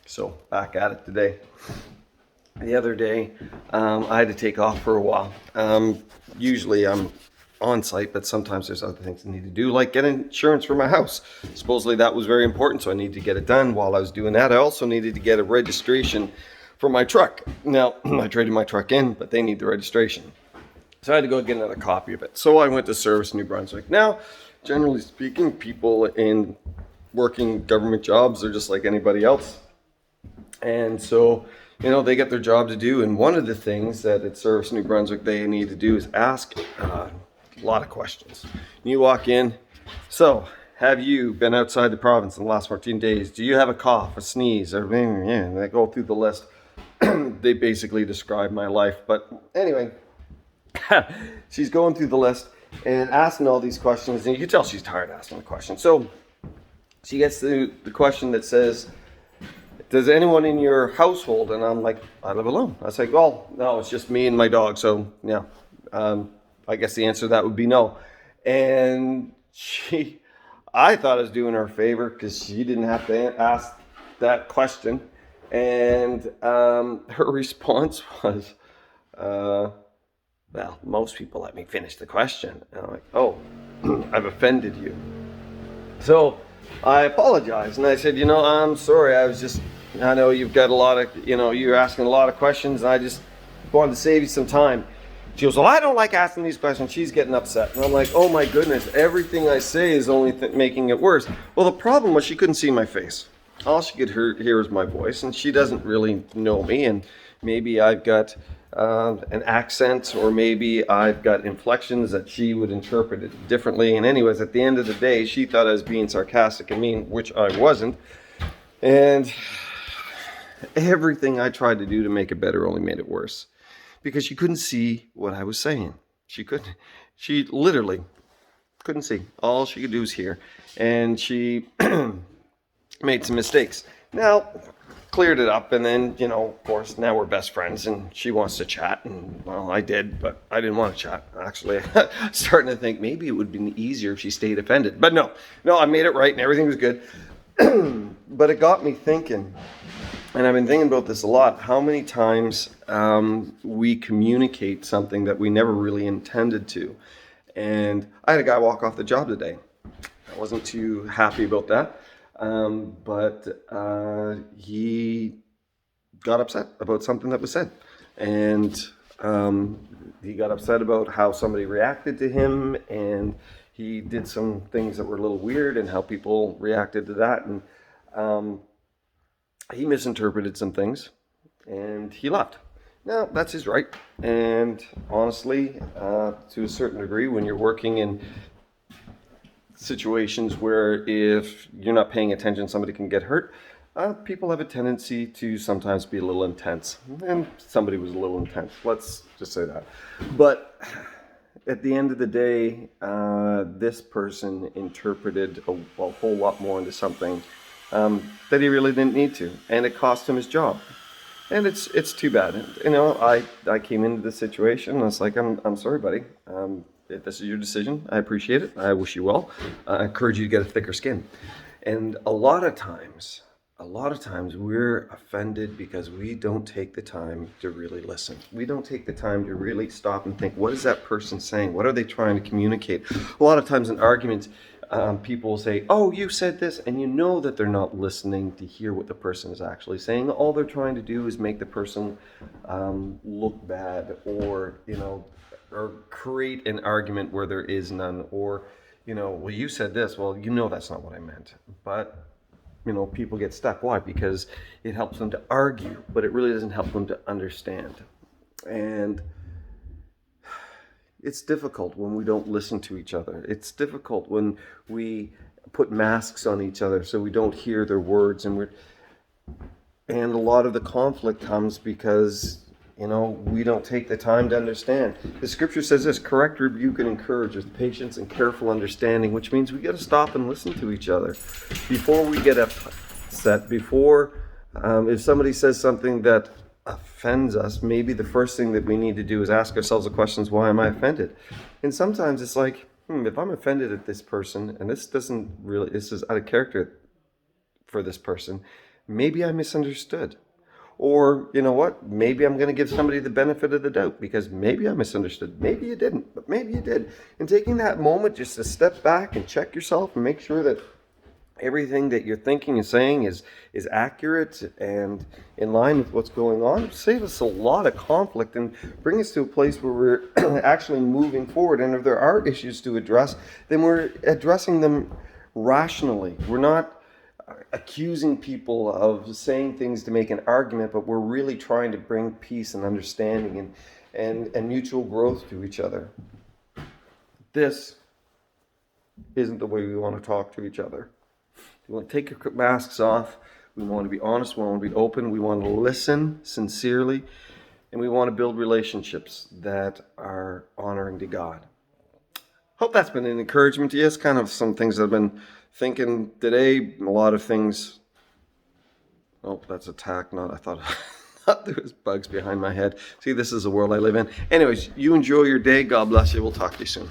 So back at it today. The other day, I had to take off for a while. Usually I'm on site, but sometimes there's other things I need to do, like get insurance for my house. Supposedly that was very important, so I needed to get it done. While I was doing that, I also needed to get a registration for my truck. Now, I traded my truck in, but they need the registration. So I had to go get another copy of it. So I went to Service New Brunswick. Now, generally speaking, people in working government jobs are just like anybody else. And so, they get their job to do. And one of the things that at Service New Brunswick they need to do is ask a lot of questions. You walk in, so have you been outside the province in the last 14 days? Do you have a cough, a sneeze, or and they go through the list. They basically describe my life. But anyway, she's going through the list and asking all these questions, and you can tell she's tired asking the questions. So she gets to the question that says, does anyone in your household? And I'm like, I live alone. I was like, well, no, it's just me and my dog. So yeah, I guess the answer to that would be no. And I thought I was doing her a favor because she didn't have to ask that question. And her response was, well, most people let me finish the question. And I'm like, oh, I've offended you. So I apologized and I said, I'm sorry. I know you've got a lot of, you're asking a lot of questions, and I just wanted to save you some time. She goes, well, I don't like asking these questions. She's getting upset. And I'm like, oh my goodness, everything I say is only making it worse. Well, the problem was she couldn't see my face. All she could hear is my voice, and she doesn't really know me. And maybe I've got an accent, or maybe I've got inflections that she would interpret it differently. And anyways, at the end of the day, she thought I was being sarcastic and mean, which I wasn't. And everything I tried to do to make it better only made it worse, because she couldn't see what I was saying. She literally couldn't see. All she could do was hear. And she made some mistakes. Now, cleared it up, and then, of course, now we're best friends, and she wants to chat, and, well, I did, but I didn't want to chat. Actually, starting to think maybe it would have been easier if she stayed offended. But no, I made it right, and everything was good. But it got me thinking, and I've been thinking about this a lot, how many times we communicate something that we never really intended to. And I had a guy walk off the job today. I wasn't too happy about that. But he got upset about something that was said. And he got upset about how somebody reacted to him, and he did some things that were a little weird and how people reacted to that. And he misinterpreted some things, and he left. Now, that's his right. And honestly, to a certain degree, when you're working in situations where if you're not paying attention, somebody can get hurt, people have a tendency to sometimes be a little intense. And somebody was a little intense. Let's just say that. But at the end of the day, this person interpreted a whole lot more into something that he really didn't need to, and it cost him his job. And it's too bad. I came into the situation and I was like, I'm sorry, buddy. If this is your decision, I appreciate it. I wish you well. I encourage you to get a thicker skin. And a lot of times we're offended because we don't take the time to really listen. We don't take the time to really stop and think, what is that person saying? What are they trying to communicate? A lot of times in arguments, people will say, oh, you said this, and you know that they're not listening to hear what the person is actually saying. All they're trying to do is make the person look bad, or create an argument where there is none, or, well, you said this, well, that's not what I meant. But, people get stuck. Why? Because it helps them to argue, but it really doesn't help them to understand. And it's difficult when we don't listen to each other. It's difficult when we put masks on each other so we don't hear their words. And a lot of the conflict comes because we don't take the time to understand. The scripture says this: correct, rebuke, and encourage with patience and careful understanding, which means we got to stop and listen to each other before we get upset. Before, if somebody says something that offends us, maybe the first thing that we need to do is ask ourselves the questions, why am I offended? And sometimes it's like, if I'm offended at this person, and this is out of character for this person, maybe I misunderstood. Or, you know what, maybe I'm going to give somebody the benefit of the doubt because maybe I misunderstood. Maybe you didn't, but maybe you did. And taking that moment just to step back and check yourself and make sure that everything that you're thinking and saying is accurate and in line with what's going on, save us a lot of conflict and bring us to a place where we're actually moving forward. And if there are issues to address, then we're addressing them rationally. We're not accusing people of saying things to make an argument, but we're really trying to bring peace and understanding and mutual growth to each other. This isn't the way we want to talk to each other. We want to take your masks off. We want to be honest. We want to be open. We want to listen sincerely. And we want to build relationships that are honoring to God. Hope that's been an encouragement to you. It's kind of some things that I've been thinking today. A lot of things. Oh, that's a tack. Not. I thought there was bugs behind my head. See, this is the world I live in. Anyways, you enjoy your day. God bless you. We'll talk to you soon.